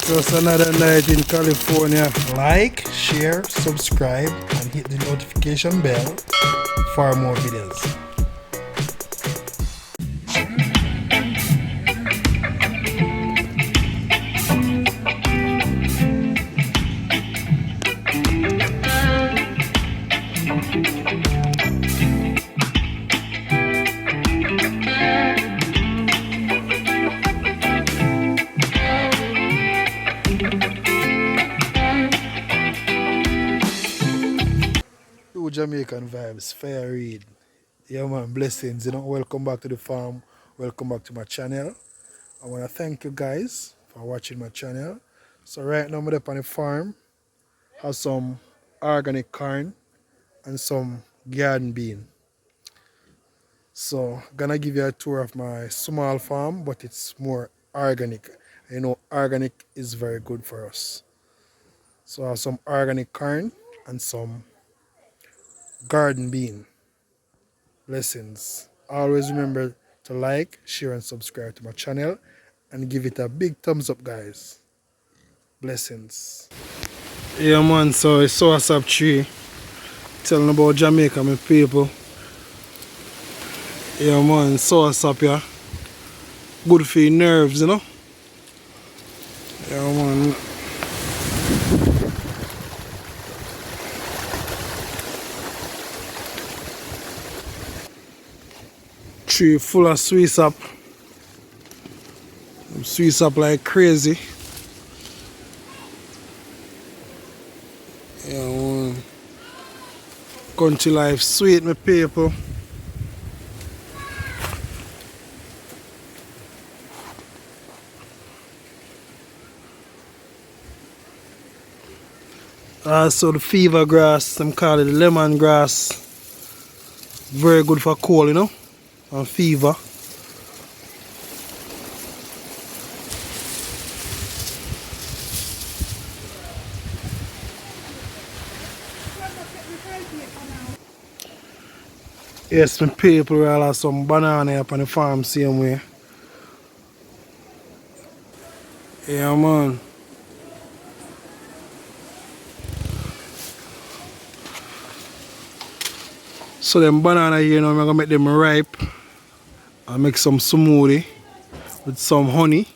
Just another night in California. Like, share, subscribe, and hit the notification bell for more videos. True Jamaican Vibes, Fire Reid. Yeah man, blessings. Welcome back to the farm. Welcome back to my channel. I want to thank you guys for watching my channel. So right now I'm up on the farm. Have some organic corn and some garden bean. So gonna give you a tour of my small farm, but it's more organic. Organic is very good for us. So I have some organic corn and some garden bean. Blessings. Always remember to like, share and subscribe to my channel and give it a big thumbs up guys. Blessings. Yeah man, so it's soursop tree. Telling about Jamaica, my people. Yeah man, soursop yeah. Good for your nerves, Yeah man. Tree full of sweet sap. Sweet sap like crazy. Yeah man. Country life sweet, my people. Also the fever grass, them call it the lemongrass. Very good for cold, and fever. Yes, my people, we all have some banana up on the farm same way. Yeah man. So them banana here now, I'm gonna make them ripe and make some smoothie with some honey.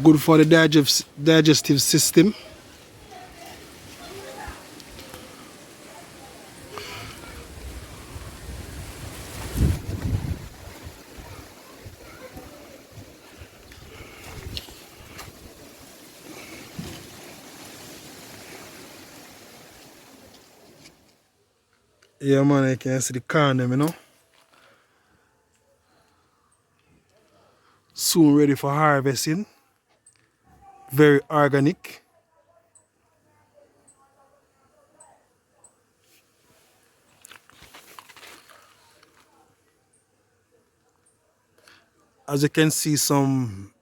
Good for the digestive system. Yeah man, you can see the corn them, Soon ready for harvesting. Very organic. As you can see, some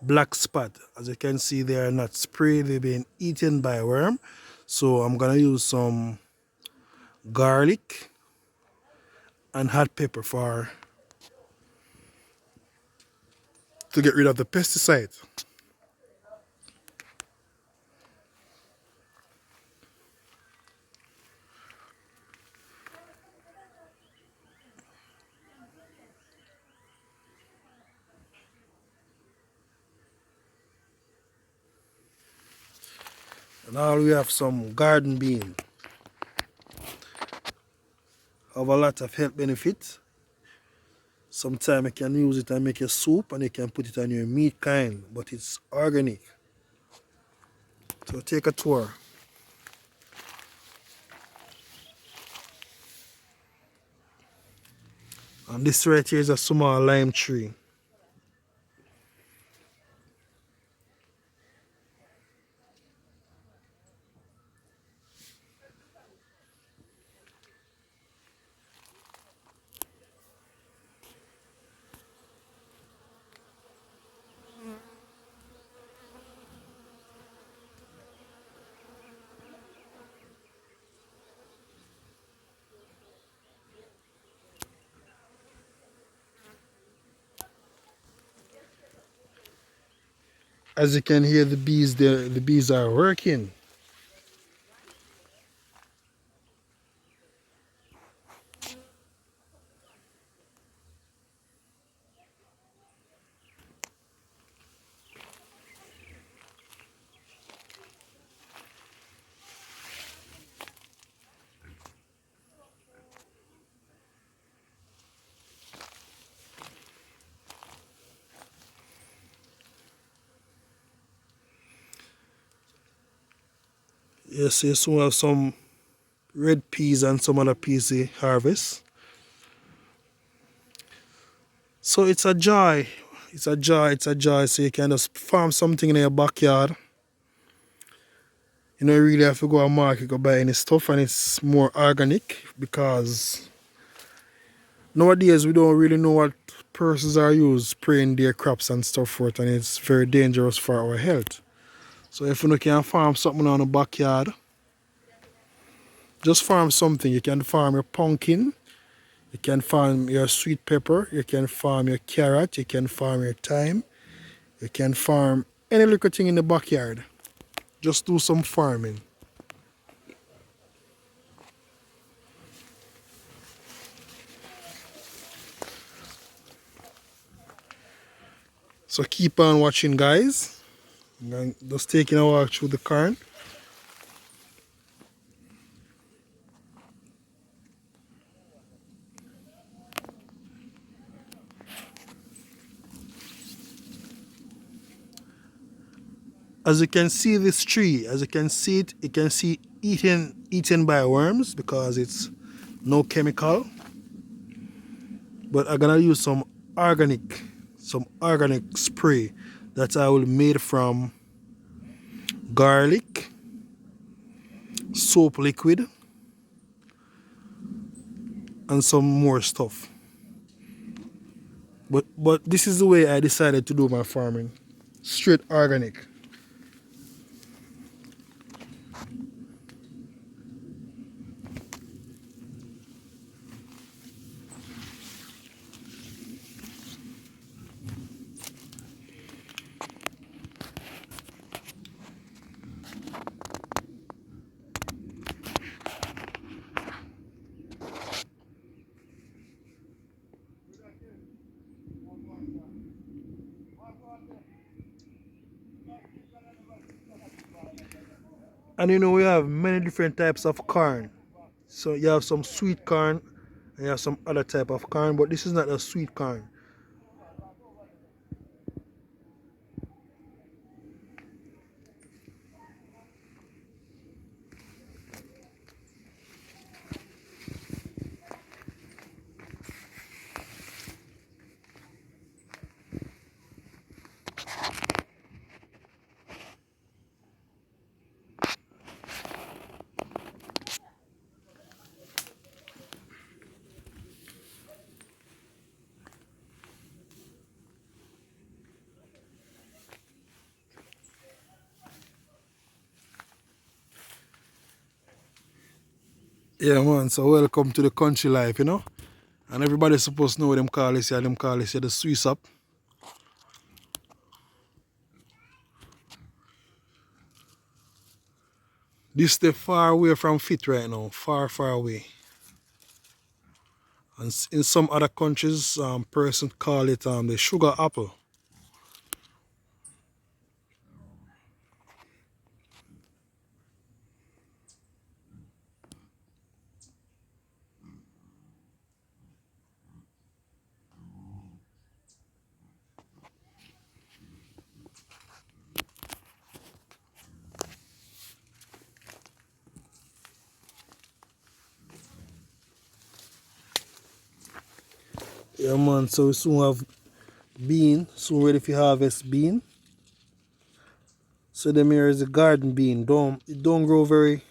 black spot. As you can see, they are not sprayed, they're being eaten by worm. So I'm gonna use some garlic and hot pepper to get rid of the pesticides. And now we have some garden bean. Have a lot of health benefits. Sometimes you can use it and make a soup and you can put it on your meat kind, but it's organic. So take a tour. And this right here is a small lime tree. As you can hear, the bees are working. Yes, you soon have some red peas and some other peas to harvest. So it's a joy. It's a joy. It's a joy. So you can just farm something in your backyard. You don't really have to go to market go buy any stuff, and it's more organic because nowadays we don't really know what persons are used spraying their crops and stuff for it, and it's very dangerous for our health. So if you can farm something on the backyard, just farm something. You can farm your pumpkin, you can farm your sweet pepper, you can farm your carrot, you can farm your thyme, you can farm any little thing in the backyard. Just do some farming. So keep on watching, guys. I'm just taking a walk through the corn. As you can see this tree, as you can see it, you can see eaten by worms because it's no chemical. But I'm gonna use some organic spray that I will made from garlic, soap liquid, and some more stuff. But this is the way I decided to do my farming. Straight organic. And you know we have many different types of corn. So you have some sweet corn and you have some other type of corn, but this is not a sweet corn. Yeah man, so welcome to the country life, you know. And everybody's supposed to know what them call this here, them call this here the Swiss up. This the far away from fit right now, far, far away. And in some other countries, person call it the sugar apple. Yeah man, so we soon have bean, soon ready for harvest bean. So them here is the garden bean. It don't grow very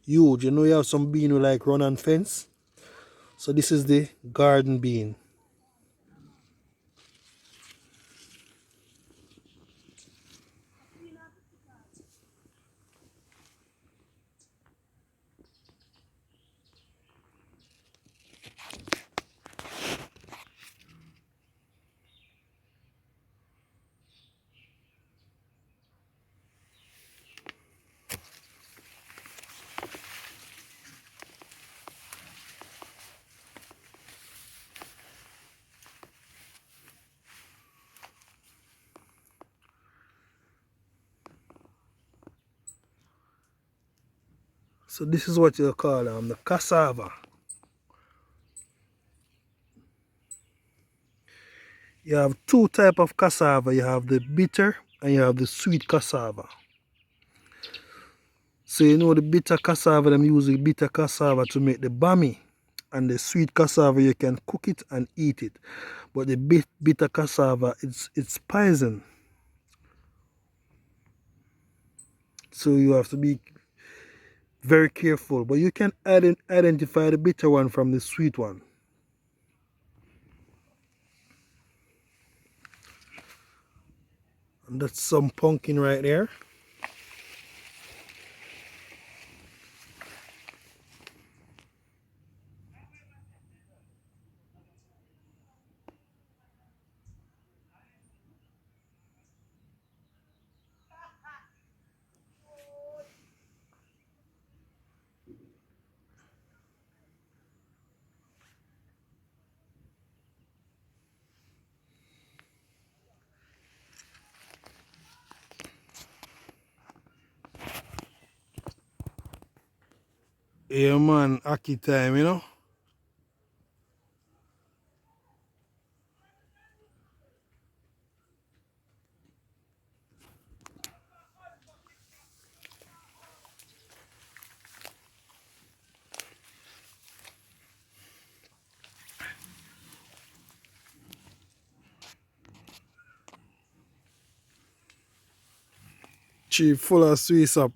huge. You know you have some bean who like run and fence. So this is the garden bean. So this is what you call the cassava. You have two type of cassava. You have the bitter and you have the sweet cassava. So you know the bitter cassava, them use the bitter cassava to make the bami. And the sweet cassava, you can cook it and eat it. But the bitter cassava, it's poison. So you have to be very careful. But you can identify the bitter one from the sweet one. And that's some pumpkin right there. Yeah man, Aki time, you know. Chief full of sweets up.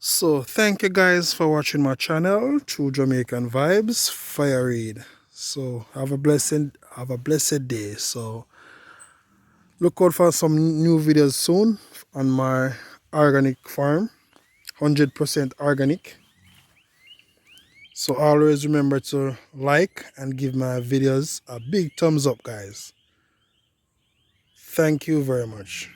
So thank you guys for watching my channel, True Jamaican Vibes, Fire Reid. So have a blessed day. So look out for some new videos soon on my organic farm, 100% organic. So always remember to like and give my videos a big thumbs up, guys. Thank you very much.